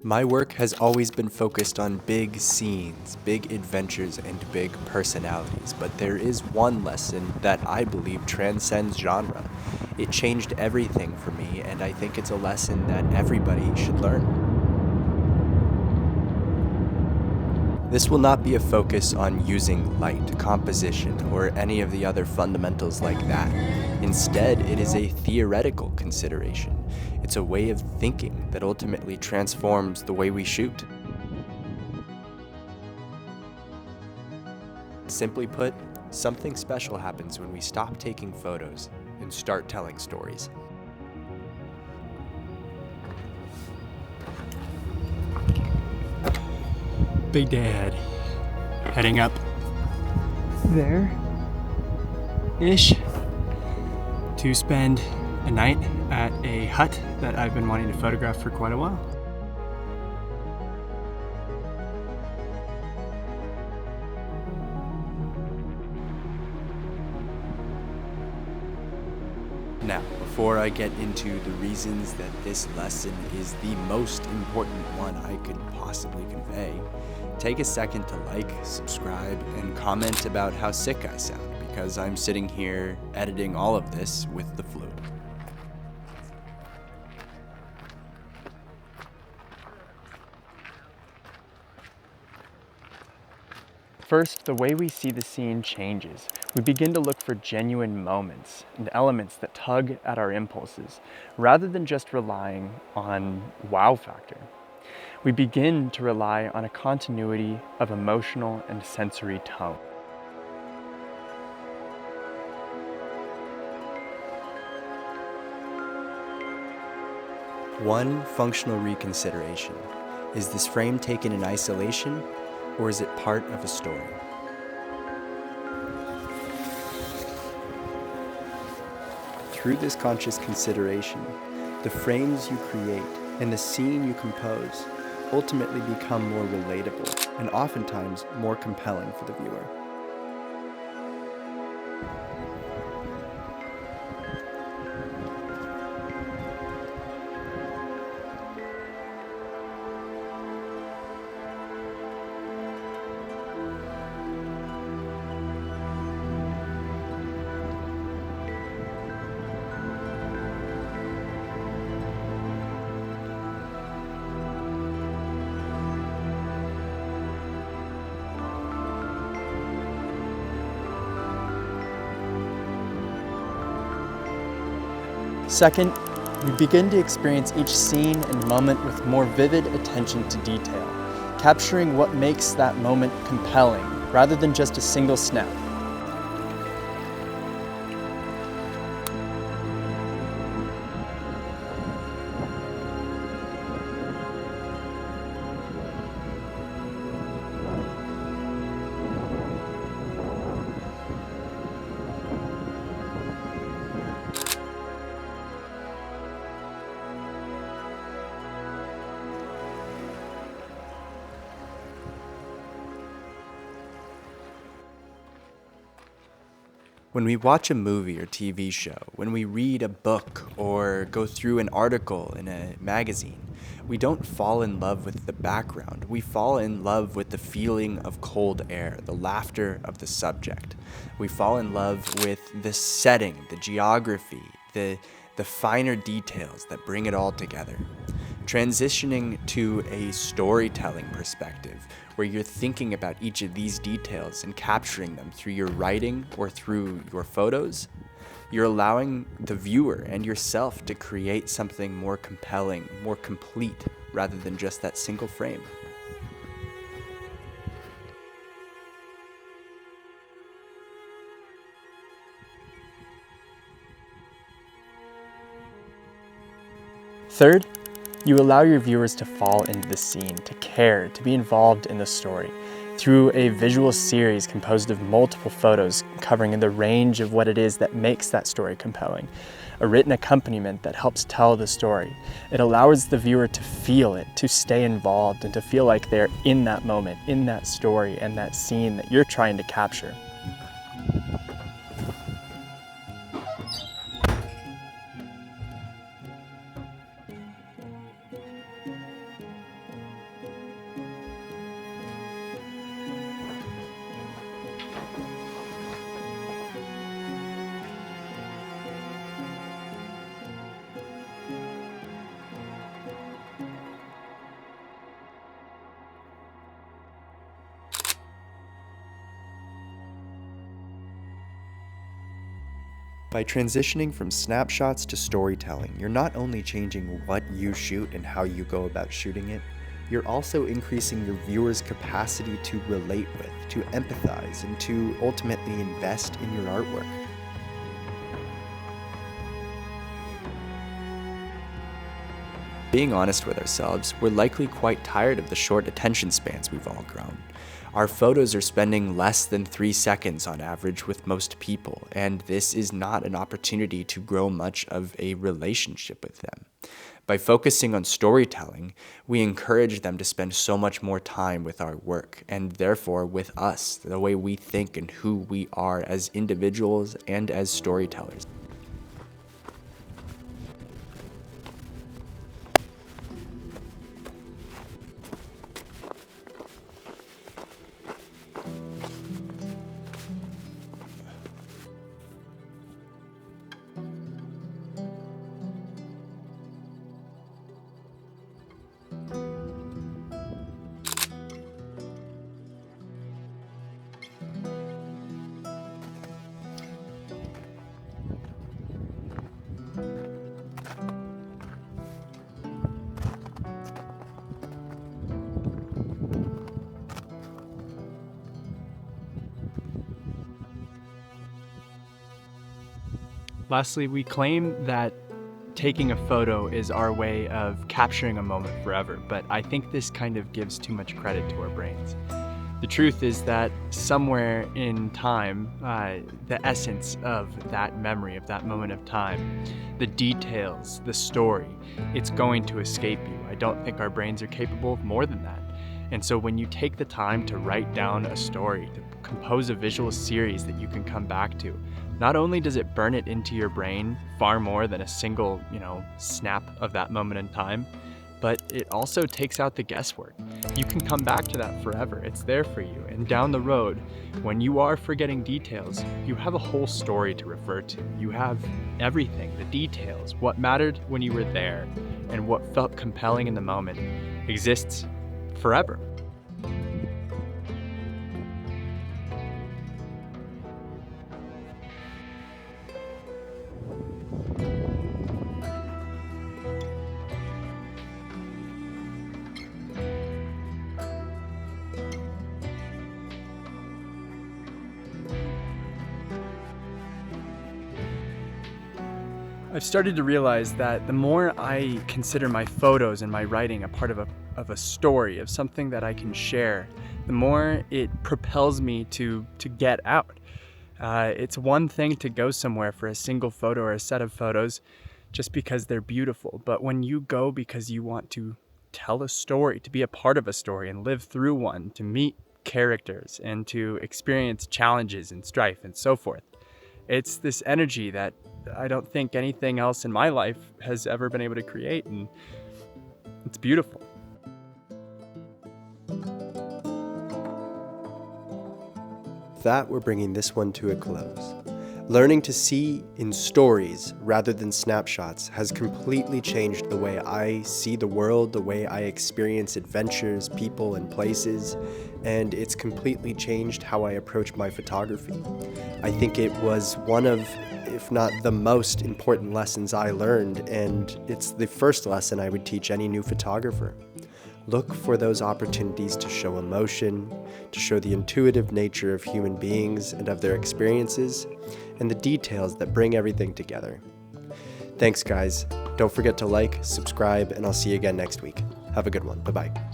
My work has always been focused on big scenes, big adventures, and big personalities, but there is one lesson that I believe transcends genre. It changed everything for me, and I think it's a lesson that everybody should learn. This will not be a focus on using light, composition, or any of the other fundamentals like that. Instead, it is a theoretical consideration. It's a way of thinking that ultimately transforms the way we shoot. Simply put, something special happens when we stop taking photos and start telling stories. Big day ahead. Heading up there-ish to spend a night at a hut that I've been wanting to photograph for quite a while. Now, before I get into the reasons that this lesson is the most important one I could possibly convey, take a second to like, subscribe, and comment about how sick I sound, because I'm sitting here editing all of this with the flu. First, the way we see the scene changes. We begin to look for genuine moments and elements that tug at our impulses, rather than just relying on wow factor. We begin to rely on a continuity of emotional and sensory tone. One functional reconsideration. Is this frame taken in isolation, or is it part of a story? Through this conscious consideration, the frames you create and the scene you compose ultimately become more relatable and oftentimes more compelling for the viewer. Second, we begin to experience each scene and moment with more vivid attention to detail, capturing what makes that moment compelling, rather than just a single snap. When we watch a movie or TV show, when we read a book or go through an article in a magazine, we don't fall in love with the background. We fall in love with the feeling of cold air, the laughter of the subject. We fall in love with the setting, the geography, the finer details that bring it all together. Transitioning to a storytelling perspective, where you're thinking about each of these details and capturing them through your writing or through your photos, you're allowing the viewer and yourself to create something more compelling, more complete, rather than just that single frame. Third, you allow your viewers to fall into the scene, to care, to be involved in the story, through a visual series composed of multiple photos covering the range of what it is that makes that story compelling, a written accompaniment that helps tell the story. It allows the viewer to feel it, to stay involved, and to feel like they're in that moment, in that story, and that scene that you're trying to capture. By transitioning from snapshots to storytelling, you're not only changing what you shoot and how you go about shooting it, you're also increasing your viewers' capacity to relate with, to empathize, and to ultimately invest in your artwork. Being honest with ourselves, we're likely quite tired of the short attention spans we've all grown. Our photos are spending less than 3 seconds on average with most people, and this is not an opportunity to grow much of a relationship with them. By focusing on storytelling, we encourage them to spend so much more time with our work, and therefore with us, the way we think and who we are as individuals and as storytellers. Lastly, we claim that taking a photo is our way of capturing a moment forever, but I think this kind of gives too much credit to our brains. The truth is that somewhere in time, the essence of that memory, of that moment of time, the details, the story, it's going to escape you. I don't think our brains are capable of more than that. And so when you take the time to write down a story, to compose a visual series that you can come back to, not only does it burn it into your brain far more than a single, snap of that moment in time, but it also takes out the guesswork. You can come back to that forever. It's there for you. And down the road, when you are forgetting details, you have a whole story to refer to. You have everything, the details, what mattered when you were there, and what felt compelling in the moment exists forever. I've started to realize that the more I consider my photos and my writing a part of a story, of something that I can share, the more it propels me to get out. It's one thing to go somewhere for a single photo or a set of photos just because they're beautiful, but when you go because you want to tell a story, to be a part of a story and live through one, to meet characters and to experience challenges and strife and so forth, it's this energy that I don't think anything else in my life has ever been able to create, and it's beautiful. With that, we're bringing this one to a close. Learning to see in stories rather than snapshots has completely changed the way I see the world, the way I experience adventures, people, and places, and it's completely changed how I approach my photography. I think it was one of, if not the most important lessons I learned, and it's the first lesson I would teach any new photographer. Look for those opportunities to show emotion, to show the intuitive nature of human beings and of their experiences, and the details that bring everything together. Thanks, guys. Don't forget to like, subscribe, and I'll see you again next week. Have a good one. Bye-bye.